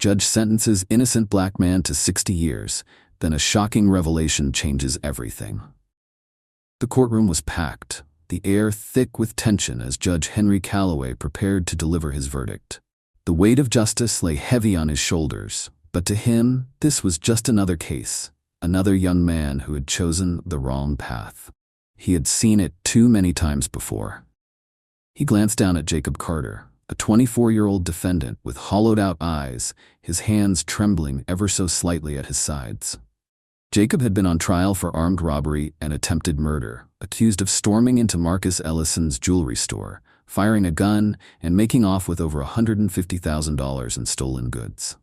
Judge sentences innocent black man to 60 years, then a shocking revelation changes everything. The courtroom was packed, the air thick with tension as Judge Henry Calloway prepared to deliver his verdict. The weight of justice lay heavy on his shoulders, but to him, this was just another case, another young man who had chosen the wrong path. He had seen it too many times before. He glanced down at Jacob Carter, a 24-year-old defendant with hollowed-out eyes, his hands trembling ever so slightly at his sides. Jacob had been on trial for armed robbery and attempted murder, accused of storming into Marcus Ellison's jewelry store, firing a gun, and making off with over $150,000 in stolen goods.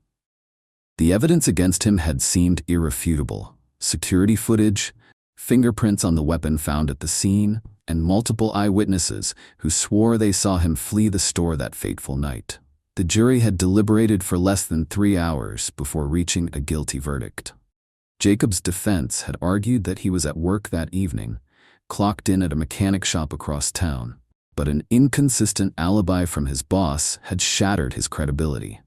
The evidence against him had seemed irrefutable. Security footage, fingerprints on the weapon found at the scene, and multiple eyewitnesses who swore they saw him flee the store that fateful night. The jury had deliberated for less than 3 hours before reaching a guilty verdict. Jacob's defense had argued that he was at work that evening, clocked in at a mechanic shop across town, but an inconsistent alibi from his boss had shattered his credibility.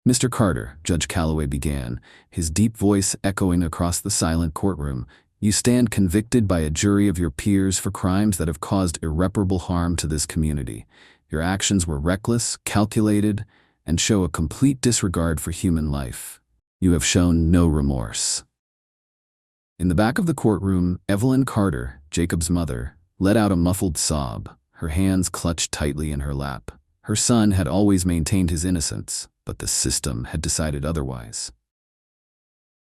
"Mr. Carter," Judge Calloway began, his deep voice echoing across the silent courtroom, "you stand convicted by a jury of your peers for crimes that have caused irreparable harm to this community. Your actions were reckless, calculated, and show a complete disregard for human life. You have shown no remorse." In the back of the courtroom, Evelyn Carter, Jacob's mother, let out a muffled sob, her hands clutched tightly in her lap. Her son had always maintained his innocence, but the system had decided otherwise.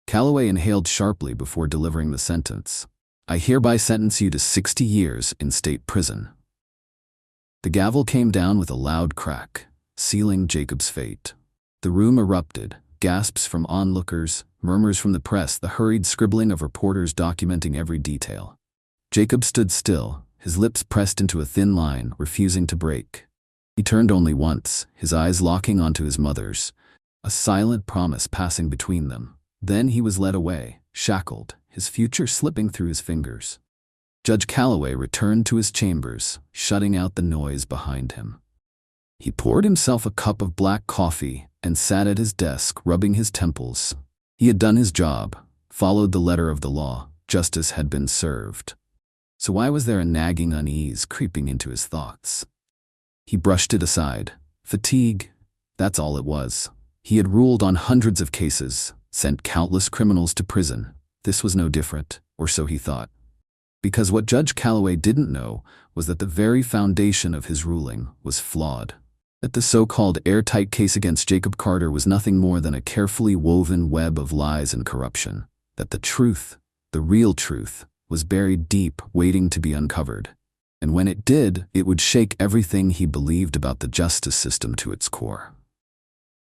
Calloway inhaled sharply before delivering the sentence. "I hereby sentence you to 60 years in state prison." The gavel came down with a loud crack, sealing Jacob's fate. The room erupted, gasps from onlookers, murmurs from the press, the hurried scribbling of reporters documenting every detail. Jacob stood still, his lips pressed into a thin line, refusing to break. He turned only once, his eyes locking onto his mother's, a silent promise passing between them. Then he was led away, shackled, his future slipping through his fingers. Judge Calloway returned to his chambers, shutting out the noise behind him. He poured himself a cup of black coffee and sat at his desk, rubbing his temples. He had done his job, followed the letter of the law, justice had been served. So why was there a nagging unease creeping into his thoughts? He brushed it aside. Fatigue, that's all it was. He had ruled on hundreds of cases, sent countless criminals to prison. This was no different, or so he thought. Because what Judge Calloway didn't know was that the very foundation of his ruling was flawed. That the so-called airtight case against Jacob Carter was nothing more than a carefully woven web of lies and corruption. That the truth, the real truth, was buried deep, waiting to be uncovered. And when it did, it would shake everything he believed about the justice system to its core.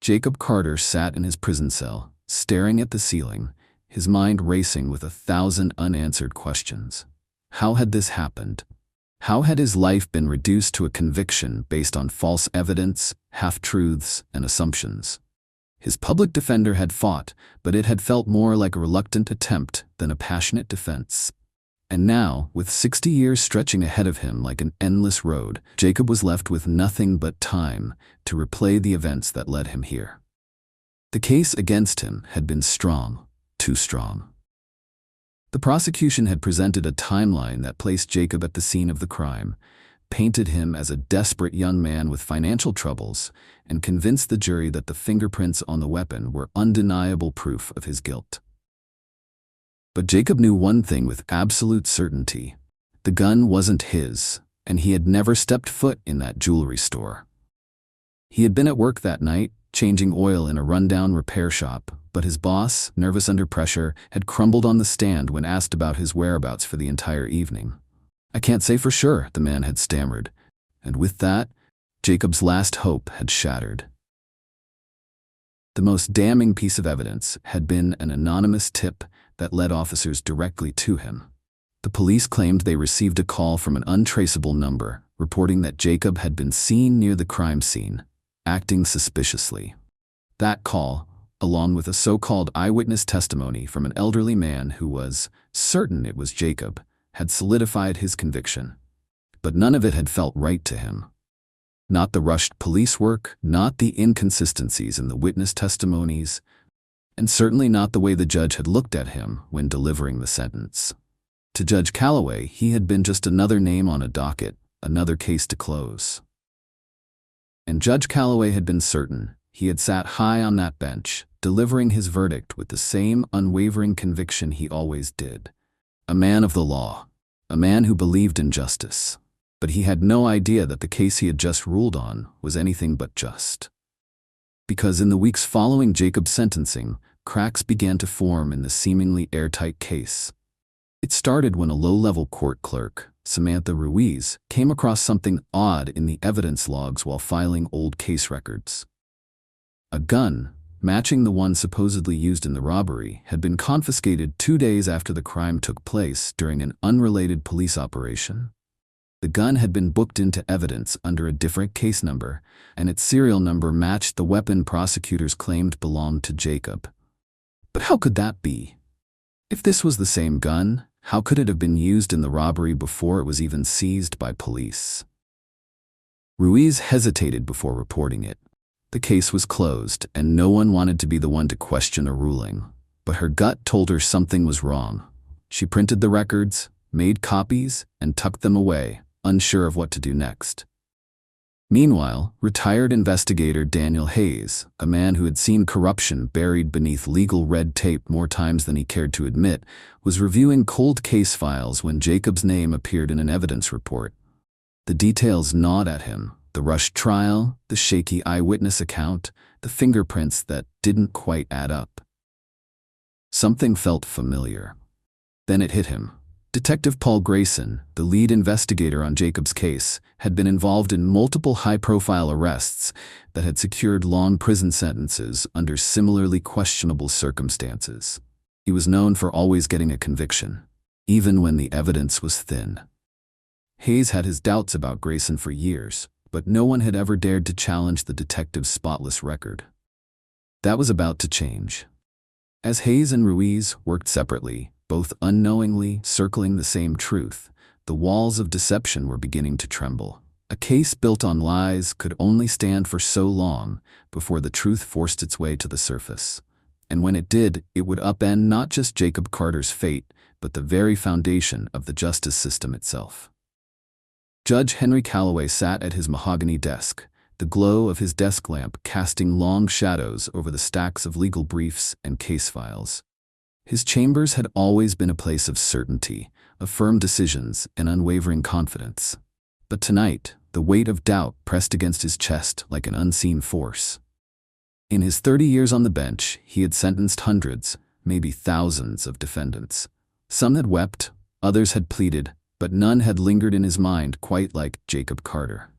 Jacob Carter sat in his prison cell, staring at the ceiling, his mind racing with 1,000 unanswered questions. How had this happened? How had his life been reduced to a conviction based on false evidence, half-truths, and assumptions? His public defender had fought, but it had felt more like a reluctant attempt than a passionate defense. And now, with 60 years stretching ahead of him like an endless road, Jacob was left with nothing but time to replay the events that led him here. The case against him had been strong, too strong. The prosecution had presented a timeline that placed Jacob at the scene of the crime, painted him as a desperate young man with financial troubles, and convinced the jury that the fingerprints on the weapon were undeniable proof of his guilt. But Jacob knew one thing with absolute certainty. The gun wasn't his, and he had never stepped foot in that jewelry store. He had been at work that night, changing oil in a rundown repair shop, but his boss, nervous under pressure, had crumbled on the stand when asked about his whereabouts for the entire evening. "I can't say for sure," the man had stammered, and with that, Jacob's last hope had shattered. The most damning piece of evidence had been an anonymous tip that led officers directly to him. The police claimed they received a call from an untraceable number, reporting that Jacob had been seen near the crime scene, acting suspiciously. That call, along with a so-called eyewitness testimony from an elderly man who was certain it was Jacob, had solidified his conviction. But none of it had felt right to him. Not the rushed police work, not the inconsistencies in the witness testimonies, and certainly not the way the judge had looked at him when delivering the sentence. To Judge Calloway, he had been just another name on a docket, another case to close. And Judge Calloway had been certain. He had sat high on that bench, delivering his verdict with the same unwavering conviction he always did. A man of the law, a man who believed in justice. But he had no idea that the case he had just ruled on was anything but just. Because in the weeks following Jacob's sentencing, cracks began to form in the seemingly airtight case. It started when a low-level court clerk, Samantha Ruiz, came across something odd in the evidence logs while filing old case records. A gun, matching the one supposedly used in the robbery, had been confiscated 2 days after the crime took place during an unrelated police operation. The gun had been booked into evidence under a different case number, and its serial number matched the weapon prosecutors claimed belonged to Jacob. But how could that be? If this was the same gun, how could it have been used in the robbery before it was even seized by police? Ruiz hesitated before reporting it. The case was closed, and no one wanted to be the one to question a ruling. But her gut told her something was wrong. She printed the records, made copies, and tucked them away, unsure of what to do next. Meanwhile, retired investigator Daniel Hayes, a man who had seen corruption buried beneath legal red tape more times than he cared to admit, was reviewing cold case files when Jacob's name appeared in an evidence report. The details gnawed at him: the rushed trial, the shaky eyewitness account, the fingerprints that didn't quite add up. Something felt familiar. Then it hit him. Detective Paul Grayson, the lead investigator on Jacob's case, had been involved in multiple high-profile arrests that had secured long prison sentences under similarly questionable circumstances. He was known for always getting a conviction, even when the evidence was thin. Hayes had his doubts about Grayson for years, but no one had ever dared to challenge the detective's spotless record. That was about to change. As Hayes and Ruiz worked separately, both unknowingly circling the same truth, the walls of deception were beginning to tremble. A case built on lies could only stand for so long before the truth forced its way to the surface. And when it did, it would upend not just Jacob Carter's fate, but the very foundation of the justice system itself. Judge Henry Calloway sat at his mahogany desk, the glow of his desk lamp casting long shadows over the stacks of legal briefs and case files. His chambers had always been a place of certainty, of firm decisions and unwavering confidence. But tonight, the weight of doubt pressed against his chest like an unseen force. In his 30 years on the bench, he had sentenced hundreds, maybe thousands of defendants. Some had wept, others had pleaded, but none had lingered in his mind quite like Jacob Carter.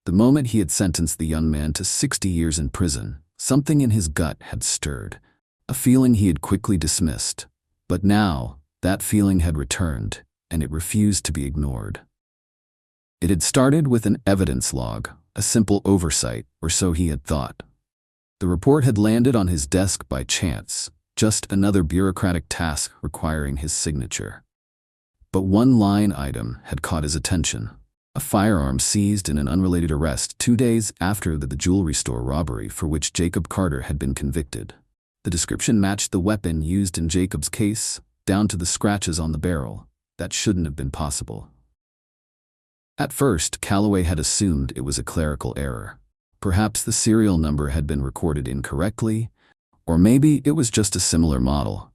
The moment he had sentenced the young man to 60 years in prison, something in his gut had stirred. A feeling he had quickly dismissed, but now that feeling had returned, and it refused to be ignored. It had started with an evidence log, a simple oversight, or so he had thought. The report had landed on his desk by chance, just another bureaucratic task requiring his signature. But one line item had caught his attention: a firearm seized in an unrelated arrest 2 days after the jewelry store robbery for which Jacob Carter had been convicted. The description matched the weapon used in Jacob's case, down to the scratches on the barrel. That shouldn't have been possible. At first, Calloway had assumed it was a clerical error. Perhaps the serial number had been recorded incorrectly, or maybe it was just a similar model.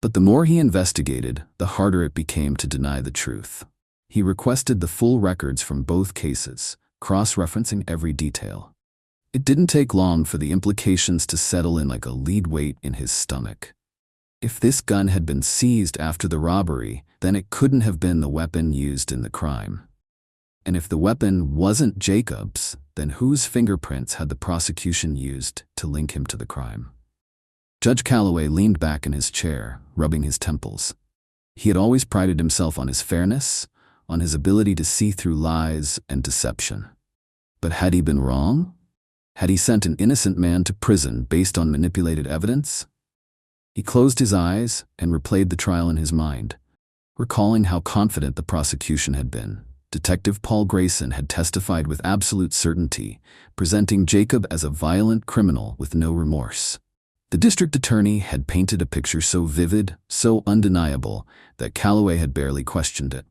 But the more he investigated, the harder it became to deny the truth. He requested the full records from both cases, cross-referencing every detail. It didn't take long for the implications to settle in like a lead weight in his stomach. If this gun had been seized after the robbery, then it couldn't have been the weapon used in the crime. And if the weapon wasn't Jacob's, then whose fingerprints had the prosecution used to link him to the crime? Judge Calloway leaned back in his chair, rubbing his temples. He had always prided himself on his fairness, on his ability to see through lies and deception. But had he been wrong? Had he sent an innocent man to prison based on manipulated evidence? He closed his eyes and replayed the trial in his mind, recalling how confident the prosecution had been, Detective Paul Grayson had testified with absolute certainty, presenting Jacob as a violent criminal with no remorse. The district attorney had painted a picture so vivid, so undeniable, that Calloway had barely questioned it.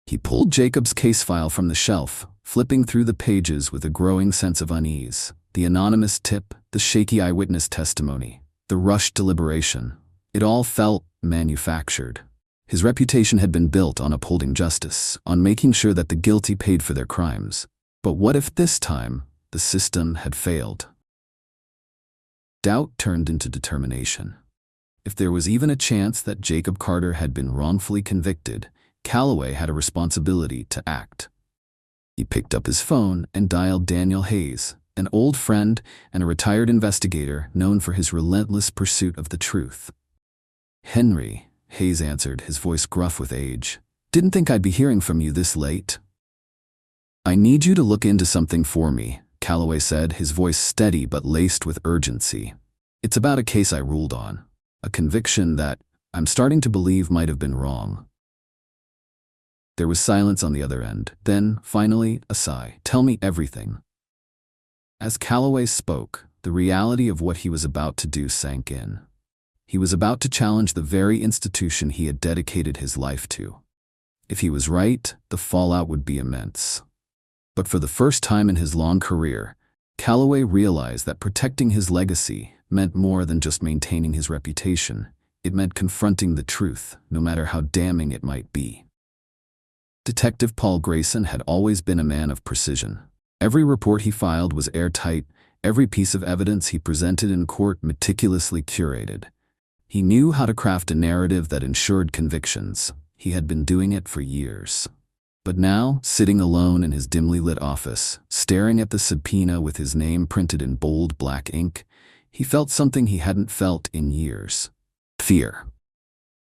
He pulled Jacob's case file from the shelf, flipping through the pages with a growing sense of unease. The anonymous tip, the shaky eyewitness testimony, the rushed deliberation. It all felt manufactured. His reputation had been built on upholding justice, on making sure that the guilty paid for their crimes. But what if this time the system had failed? Doubt turned into determination. If there was even a chance that Jacob Carter had been wrongfully convicted, Calloway had a responsibility to act. He picked up his phone and dialed Daniel Hayes, an old friend and a retired investigator known for his relentless pursuit of the truth. "Henry," Hayes answered, his voice gruff with age. "Didn't think I'd be hearing from you this late." "I need you to look into something for me," Calloway said, his voice steady but laced with urgency. "It's about a case I ruled on, a conviction that I'm starting to believe might have been wrong." There was silence on the other end, then, finally, a sigh. "Tell me everything." As Calloway spoke, the reality of what he was about to do sank in. He was about to challenge the very institution he had dedicated his life to. If he was right, the fallout would be immense. But for the first time in his long career, Calloway realized that protecting his legacy meant more than just maintaining his reputation. It meant confronting the truth, no matter how damning it might be. Detective Paul Grayson had always been a man of precision. Every report he filed was airtight, every piece of evidence he presented in court meticulously curated. He knew how to craft a narrative that ensured convictions. He had been doing it for years. But now, sitting alone in his dimly lit office, staring at the subpoena with his name printed in bold black ink, he felt something he hadn't felt in years: fear.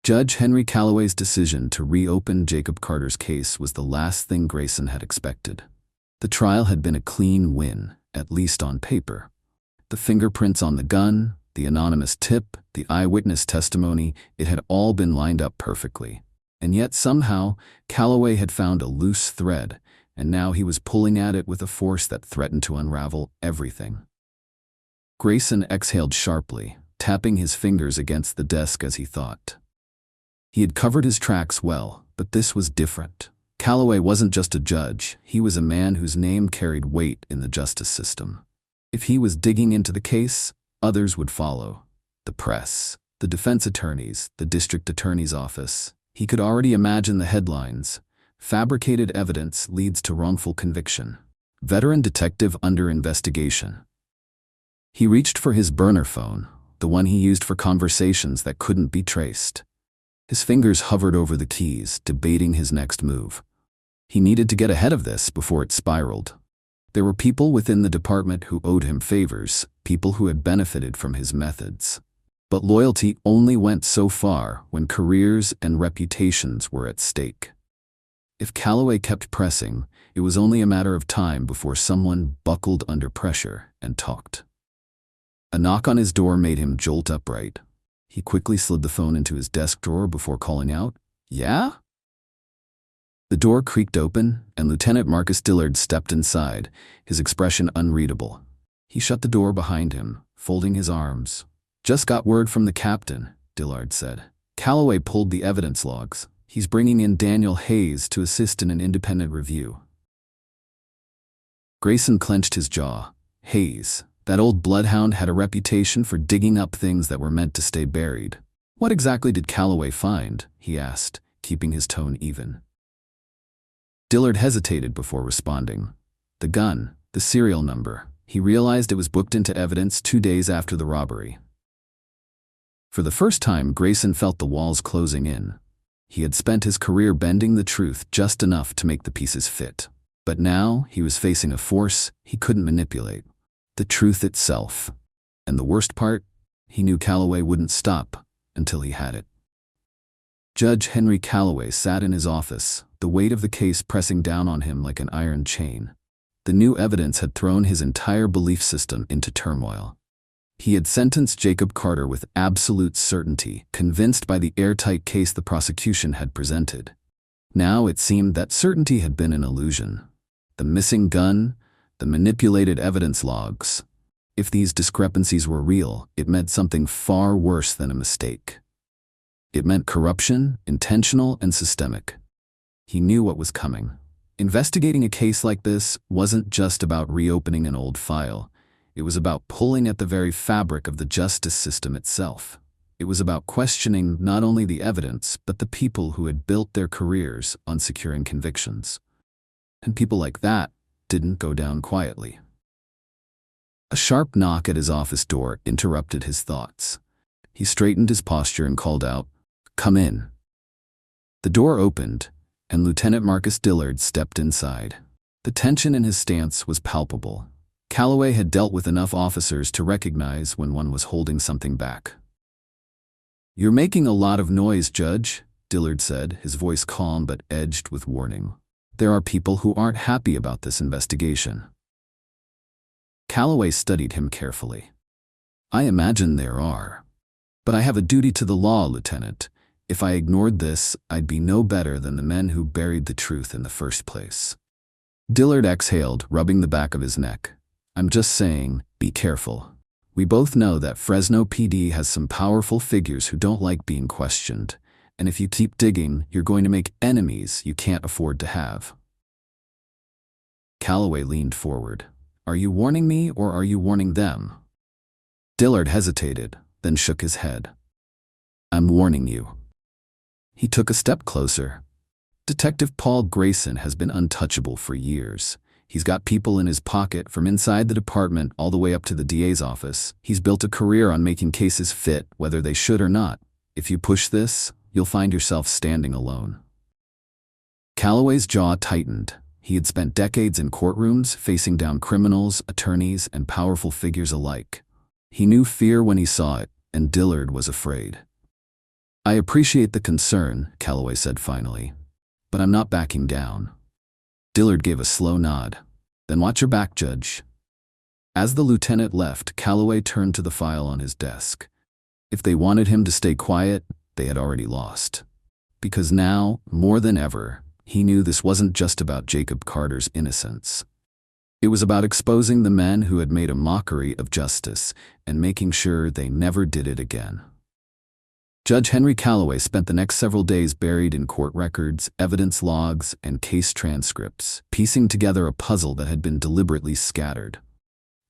Judge Henry Calloway's decision to reopen Jacob Carter's case was the last thing Grayson had expected. The trial had been a clean win, at least on paper. The fingerprints on the gun, the anonymous tip, the eyewitness testimony, it had all been lined up perfectly. And yet somehow, Calloway had found a loose thread, and now he was pulling at it with a force that threatened to unravel everything. Grayson exhaled sharply, tapping his fingers against the desk as he thought. He had covered his tracks well, but this was different. Calloway wasn't just a judge, he was a man whose name carried weight in the justice system. If he was digging into the case, others would follow. The press, the defense attorneys, the district attorney's office. He could already imagine the headlines. Fabricated evidence leads to wrongful conviction. Veteran detective under investigation. He reached for his burner phone, the one he used for conversations that couldn't be traced. His fingers hovered over the keys, debating his next move. He needed to get ahead of this before it spiraled. There were people within the department who owed him favors, people who had benefited from his methods. But loyalty only went so far when careers and reputations were at stake. If Calloway kept pressing, it was only a matter of time before someone buckled under pressure and talked. A knock on his door made him jolt upright. He quickly slid the phone into his desk drawer before calling out, "Yeah?" The door creaked open, and Lieutenant Marcus Dillard stepped inside, his expression unreadable. He shut the door behind him, folding his arms. "Just got word from the captain," Dillard said. "Calloway pulled the evidence logs. He's bringing in Daniel Hayes to assist in an independent review." Grayson clenched his jaw. Hayes, that old bloodhound, had a reputation for digging up things that were meant to stay buried. "What exactly did Calloway find?" he asked, keeping his tone even. Dillard hesitated before responding. The gun, the serial number. He realized it was booked into evidence 2 days after the robbery. For the first time, Grayson felt the walls closing in. He had spent his career bending the truth just enough to make the pieces fit. But now he was facing a force he couldn't manipulate. The truth itself. And the worst part, he knew Calloway wouldn't stop until he had it. Judge Henry Calloway sat in his office, the weight of the case pressing down on him like an iron chain. The new evidence had thrown his entire belief system into turmoil. He had sentenced Jacob Carter with absolute certainty, convinced by the airtight case the prosecution had presented. Now it seemed that certainty had been an illusion. The missing gun, the manipulated evidence logs. If these discrepancies were real, it meant something far worse than a mistake. It meant corruption, intentional and systemic. He knew what was coming. Investigating a case like this wasn't just about reopening an old file. It was about pulling at the very fabric of the justice system itself. It was about questioning not only the evidence, but the people who had built their careers on securing convictions. And people like that didn't go down quietly. A sharp knock at his office door interrupted his thoughts. He straightened his posture and called out, "Come in." The door opened, and Lieutenant Marcus Dillard stepped inside. The tension in his stance was palpable. Calloway had dealt with enough officers to recognize when one was holding something back. "You're making a lot of noise, Judge," Dillard said, his voice calm but edged with warning. "There are people who aren't happy about this investigation." Calloway studied him carefully. "I imagine there are. But I have a duty to the law, Lieutenant. If I ignored this, I'd be no better than the men who buried the truth in the first place." Dillard exhaled, rubbing the back of his neck. "I'm just saying, be careful. We both know that Fresno PD has some powerful figures who don't like being questioned, and if you keep digging, you're going to make enemies you can't afford to have." Calloway leaned forward. "Are you warning me or are you warning them?" Dillard hesitated, then shook his head. "I'm warning you." He took a step closer. "Detective Paul Grayson has been untouchable for years. He's got people in his pocket from inside the department all the way up to the DA's office. He's built a career on making cases fit, whether they should or not. If you push this, you'll find yourself standing alone." Calloway's jaw tightened. He had spent decades in courtrooms, facing down criminals, attorneys, and powerful figures alike. He knew fear when he saw it, and Dillard was afraid. "I appreciate the concern," Calloway said finally, "but I'm not backing down." Dillard gave a slow nod. "Then watch your back, Judge." As the lieutenant left, Calloway turned to the file on his desk. If they wanted him to stay quiet, they had already lost. Because now, more than ever, he knew this wasn't just about Jacob Carter's innocence. It was about exposing the men who had made a mockery of justice and making sure they never did it again. Judge Henry Calloway spent the next several days buried in court records, evidence logs, and case transcripts, piecing together a puzzle that had been deliberately scattered.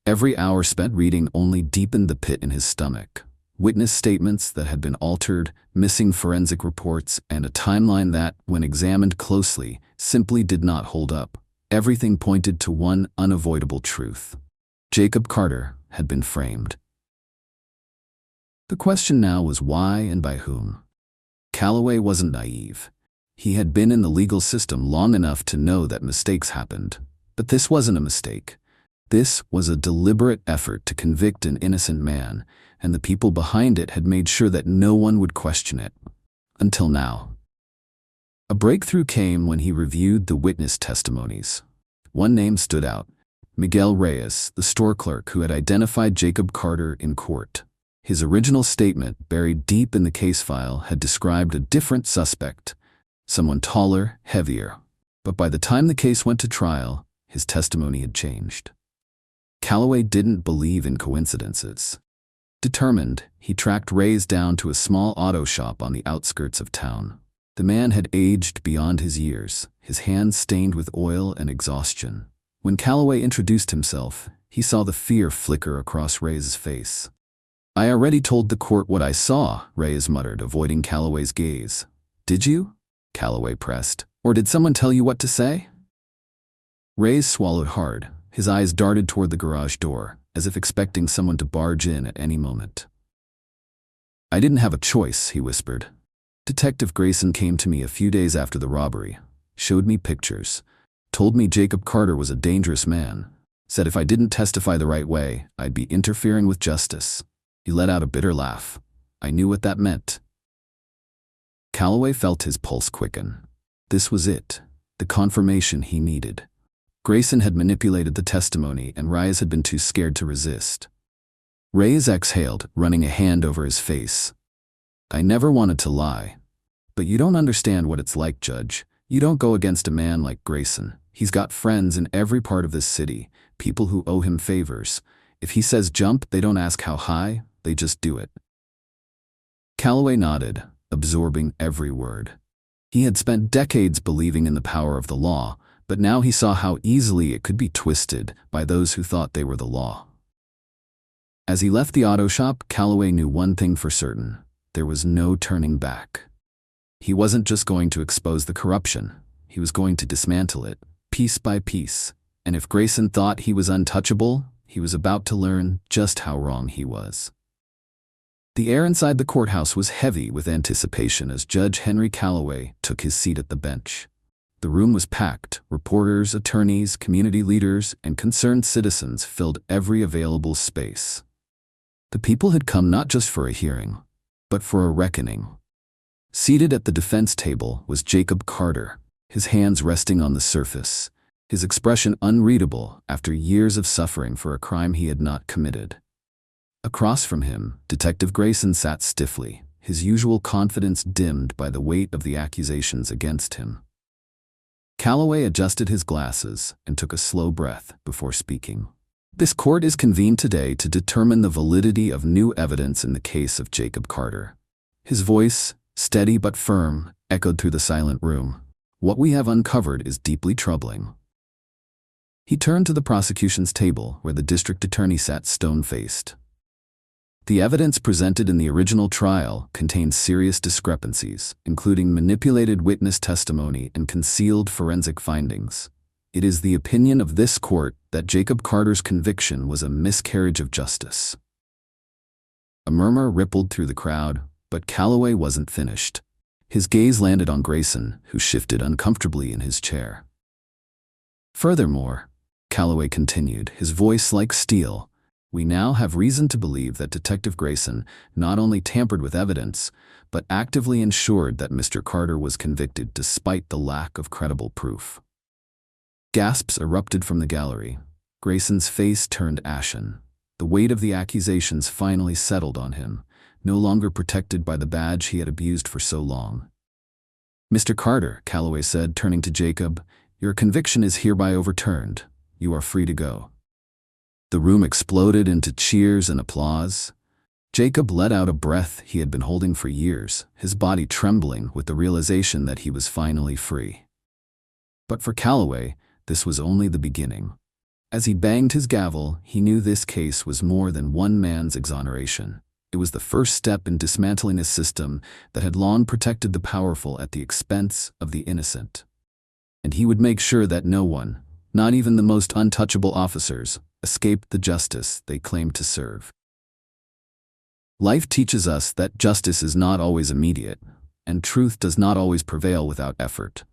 Every hour spent reading only deepened the pit in his stomach. Witness statements that had been altered, missing forensic reports, and a timeline that, when examined closely, simply did not hold up. Everything pointed to one unavoidable truth. Jacob Carter had been framed. The question now was why and by whom. Calloway wasn't naive. He had been in the legal system long enough to know that mistakes happened. But this wasn't a mistake. This was a deliberate effort to convict an innocent man, and the people behind it had made sure that no one would question it. Until now. A breakthrough came when he reviewed the witness testimonies. One name stood out: Miguel Reyes, the store clerk who had identified Jacob Carter in court. His original statement, buried deep in the case file, had described a different suspect, someone taller, heavier. But by the time the case went to trial, his testimony had changed. Calloway didn't believe in coincidences. Determined, he tracked Reyes down to a small auto shop on the outskirts of town. The man had aged beyond his years, his hands stained with oil and exhaustion. When Calloway introduced himself, he saw the fear flicker across Reyes' face. "I already told the court what I saw," Reyes muttered, avoiding Calloway's gaze. "Did you?" Calloway pressed. "Or did someone tell you what to say?" Reyes swallowed hard. His eyes darted toward the garage door, as if expecting someone to barge in at any moment. "I didn't have a choice," he whispered. "Detective Grayson came to me a few days after the robbery, showed me pictures, told me Jacob Carter was a dangerous man, said if I didn't testify the right way, I'd be interfering with justice." He let out a bitter laugh. "I knew what that meant." Calloway felt his pulse quicken. This was it, the confirmation he needed. Grayson had manipulated the testimony, and Reyes had been too scared to resist. Reyes exhaled, running a hand over his face. "I never wanted to lie. But you don't understand what it's like, Judge. You don't go against a man like Grayson. He's got friends in every part of this city, people who owe him favors. If he says jump, they don't ask how high, they just do it." Calloway nodded, absorbing every word. He had spent decades believing in the power of the law, but now he saw how easily it could be twisted by those who thought they were the law. As he left the auto shop, Calloway knew one thing for certain: there was no turning back. He wasn't just going to expose the corruption, he was going to dismantle it, piece by piece. And if Grayson thought he was untouchable, he was about to learn just how wrong he was. The air inside the courthouse was heavy with anticipation as Judge Henry Calloway took his seat at the bench. The room was packed. Reporters, attorneys, community leaders, and concerned citizens filled every available space. The people had come not just for a hearing, but for a reckoning. Seated at the defense table was Jacob Carter, his hands resting on the surface, his expression unreadable after years of suffering for a crime he had not committed. Across from him, Detective Grayson sat stiffly, his usual confidence dimmed by the weight of the accusations against him. Calloway adjusted his glasses and took a slow breath before speaking. "This court is convened today to determine the validity of new evidence in the case of Jacob Carter." His voice, steady but firm, echoed through the silent room. "What we have uncovered is deeply troubling." He turned to the prosecution's table where the district attorney sat stone-faced. The evidence presented in the original trial contained serious discrepancies, including manipulated witness testimony and concealed forensic findings. It is the opinion of this court that Jacob Carter's conviction was a miscarriage of justice. A murmur rippled through the crowd, but Calloway wasn't finished. His gaze landed on Grayson, who shifted uncomfortably in his chair. "Furthermore," Calloway continued, his voice like steel, "we now have reason to believe that Detective Grayson not only tampered with evidence, but actively ensured that Mr. Carter was convicted despite the lack of credible proof." Gasps erupted from the gallery. Grayson's face turned ashen. The weight of the accusations finally settled on him, no longer protected by the badge he had abused for so long. "Mr. Carter," Calloway said, turning to Jacob, "your conviction is hereby overturned. You are free to go." The room exploded into cheers and applause. Jacob let out a breath he had been holding for years, his body trembling with the realization that he was finally free. But for Calloway, this was only the beginning. As he banged his gavel, he knew this case was more than one man's exoneration. It was the first step in dismantling a system that had long protected the powerful at the expense of the innocent. And he would make sure that no one, not even the most untouchable officers, escaped the justice they claimed to serve. Life teaches us that justice is not always immediate, and truth does not always prevail without effort.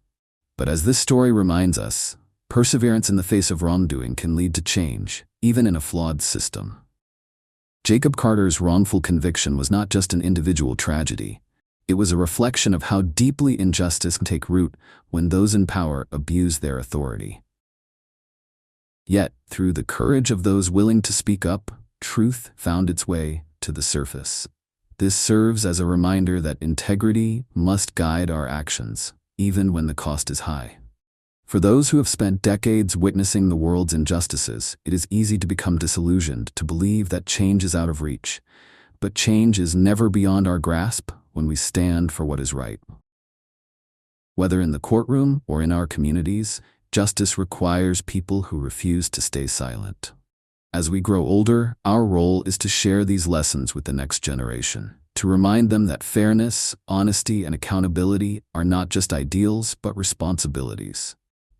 But as this story reminds us, perseverance in the face of wrongdoing can lead to change, even in a flawed system. Jacob Carter's wrongful conviction was not just an individual tragedy. It was a reflection of how deeply injustice can take root when those in power abuse their authority. Yet, through the courage of those willing to speak up, truth found its way to the surface. This serves as a reminder that integrity must guide our actions, even when the cost is high. For those who have spent decades witnessing the world's injustices, it is easy to become disillusioned, to believe that change is out of reach. But change is never beyond our grasp when we stand for what is right. Whether in the courtroom or in our communities, justice requires people who refuse to stay silent. As we grow older, our role is to share these lessons with the next generation, to remind them that fairness, honesty, and accountability are not just ideals but responsibilities.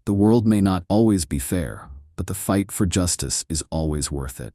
The world may not always be fair, but the fight for justice is always worth it.